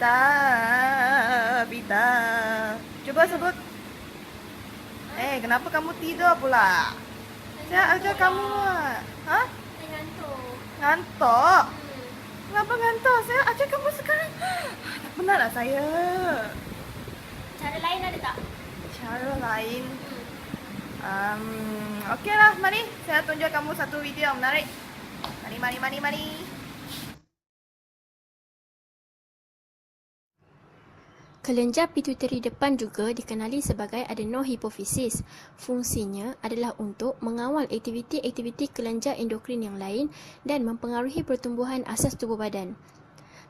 Pita, Pita. Coba sebut. Kenapa kamu tidur pula? Saya ajak kamu. Hah? Ngantuk. Ngantuk? Kenapa ngantuk? Saya ajak kamu sekarang. Tak penatlah saya. Cara lain ada tak? Cara lain. Okeylah, mari. Saya tunjuk kamu satu video yang menarik. Mari. Kelenjar pituitari depan juga dikenali sebagai adenohipofisis. Fungsinya adalah untuk mengawal aktiviti-aktiviti kelenjar endokrin yang lain dan mempengaruhi pertumbuhan asas tubuh badan.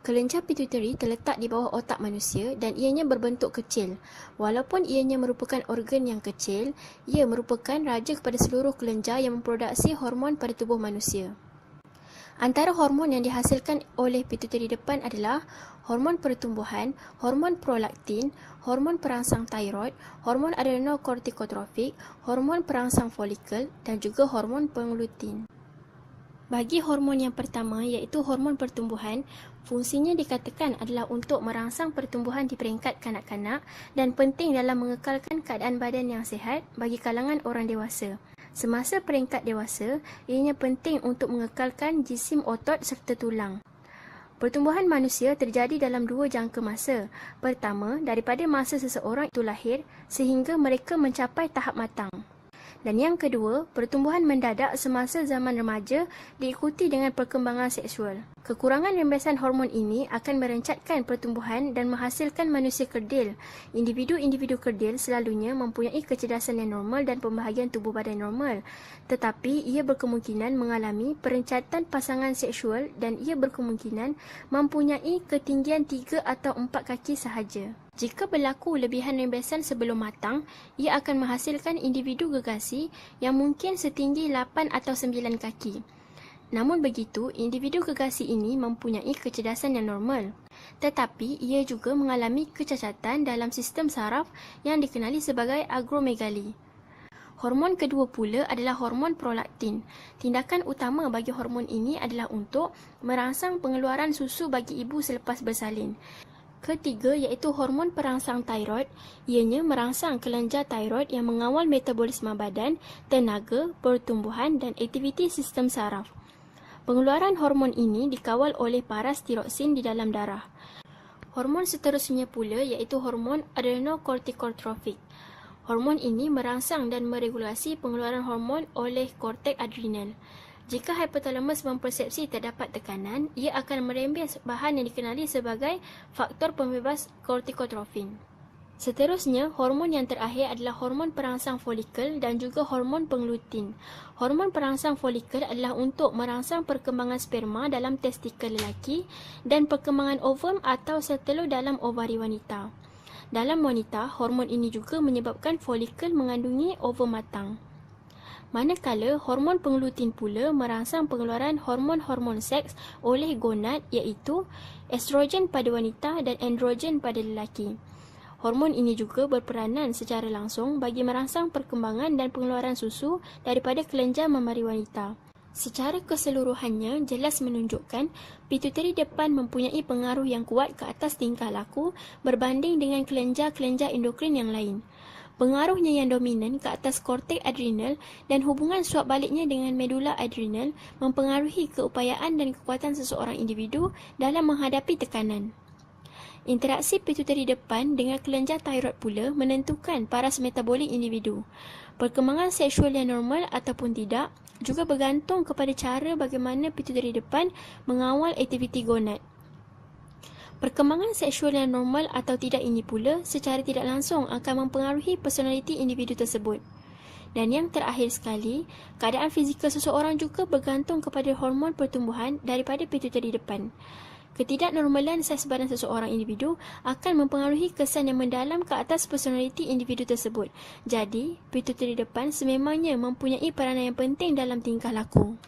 Kelenjar pituitari terletak di bawah otak manusia dan ianya berbentuk kecil. Walaupun ianya merupakan organ yang kecil, ia merupakan raja kepada seluruh kelenjar yang memproduksi hormon pada tubuh manusia. Antara hormon yang dihasilkan oleh pituitari depan adalah hormon pertumbuhan, hormon prolaktin, hormon perangsang tiroid, hormon adrenokortikotrofik, hormon perangsang folikel dan juga hormon penglutin. Bagi hormon yang pertama iaitu hormon pertumbuhan, fungsinya dikatakan adalah untuk merangsang pertumbuhan di peringkat kanak-kanak dan penting dalam mengekalkan keadaan badan yang sihat bagi kalangan orang dewasa. Semasa peringkat dewasa, ianya penting untuk mengekalkan jisim otot serta tulang. Pertumbuhan manusia terjadi dalam dua jangka masa. Pertama, daripada masa seseorang itu lahir sehingga mereka mencapai tahap matang. Dan yang kedua, pertumbuhan mendadak semasa zaman remaja diikuti dengan perkembangan seksual. Kekurangan rembesan hormon ini akan merencatkan pertumbuhan dan menghasilkan manusia kerdil. Individu-individu kerdil selalunya mempunyai kecerdasan yang normal dan pembahagian tubuh badan normal. Tetapi ia berkemungkinan mengalami perencatan pasangan seksual dan ia berkemungkinan mempunyai ketinggian 3 atau 4 kaki sahaja. Jika berlaku lebihan rembesan sebelum matang, ia akan menghasilkan individu gegasi yang mungkin setinggi 8 atau 9 kaki. Namun begitu, individu gegasi ini mempunyai kecerdasan yang normal. Tetapi ia juga mengalami kecacatan dalam sistem saraf yang dikenali sebagai agromegali. Hormon kedua pula adalah hormon prolaktin. Tindakan utama bagi hormon ini adalah untuk merangsang pengeluaran susu bagi ibu selepas bersalin. Ketiga iaitu hormon perangsang tiroid. Ianya merangsang kelenjar tiroid yang mengawal metabolisme badan, tenaga, pertumbuhan dan aktiviti sistem saraf. Pengeluaran hormon ini dikawal oleh paras tiroksin di dalam darah. Hormon seterusnya pula iaitu hormon adrenokortikotrofik. Hormon ini merangsang dan meregulasi pengeluaran hormon oleh korteks adrenal. Jika hipotalamus mempersepsi terdapat tekanan, ia akan merembes bahan yang dikenali sebagai faktor pembebas kortikotrofin. Seterusnya, hormon yang terakhir adalah hormon perangsang folikel dan juga hormon penglutin. Hormon perangsang folikel adalah untuk merangsang perkembangan sperma dalam testikel lelaki dan perkembangan ovum atau sel telur dalam ovari wanita. Dalam wanita, hormon ini juga menyebabkan folikel mengandungi ovum matang. Manakala hormon penglutin pula merangsang pengeluaran hormon-hormon seks oleh gonad iaitu estrogen pada wanita dan androgen pada lelaki. Hormon ini juga berperanan secara langsung bagi merangsang perkembangan dan pengeluaran susu daripada kelenjar memari wanita. Secara keseluruhannya jelas menunjukkan pituitari depan mempunyai pengaruh yang kuat ke atas tingkah laku berbanding dengan kelenjar-kelenjar endokrin yang lain. Pengaruhnya yang dominan ke atas korteks adrenal dan hubungan suap baliknya dengan medula adrenal mempengaruhi keupayaan dan kekuatan seseorang individu dalam menghadapi tekanan. Interaksi pituitari depan dengan kelenjar tiroid pula menentukan paras metabolik individu. Perkembangan seksual yang normal ataupun tidak juga bergantung kepada cara bagaimana pituitari depan mengawal aktiviti gonad. Perkembangan seksual yang normal atau tidak ini pula secara tidak langsung akan mempengaruhi personaliti individu tersebut. Dan yang terakhir sekali, keadaan fizikal seseorang juga bergantung kepada hormon pertumbuhan daripada pituitari depan. Ketidaknormalan saiz badan seseorang individu akan mempengaruhi kesan yang mendalam ke atas personaliti individu tersebut. Jadi, pituitari depan sememangnya mempunyai peranan yang penting dalam tingkah laku.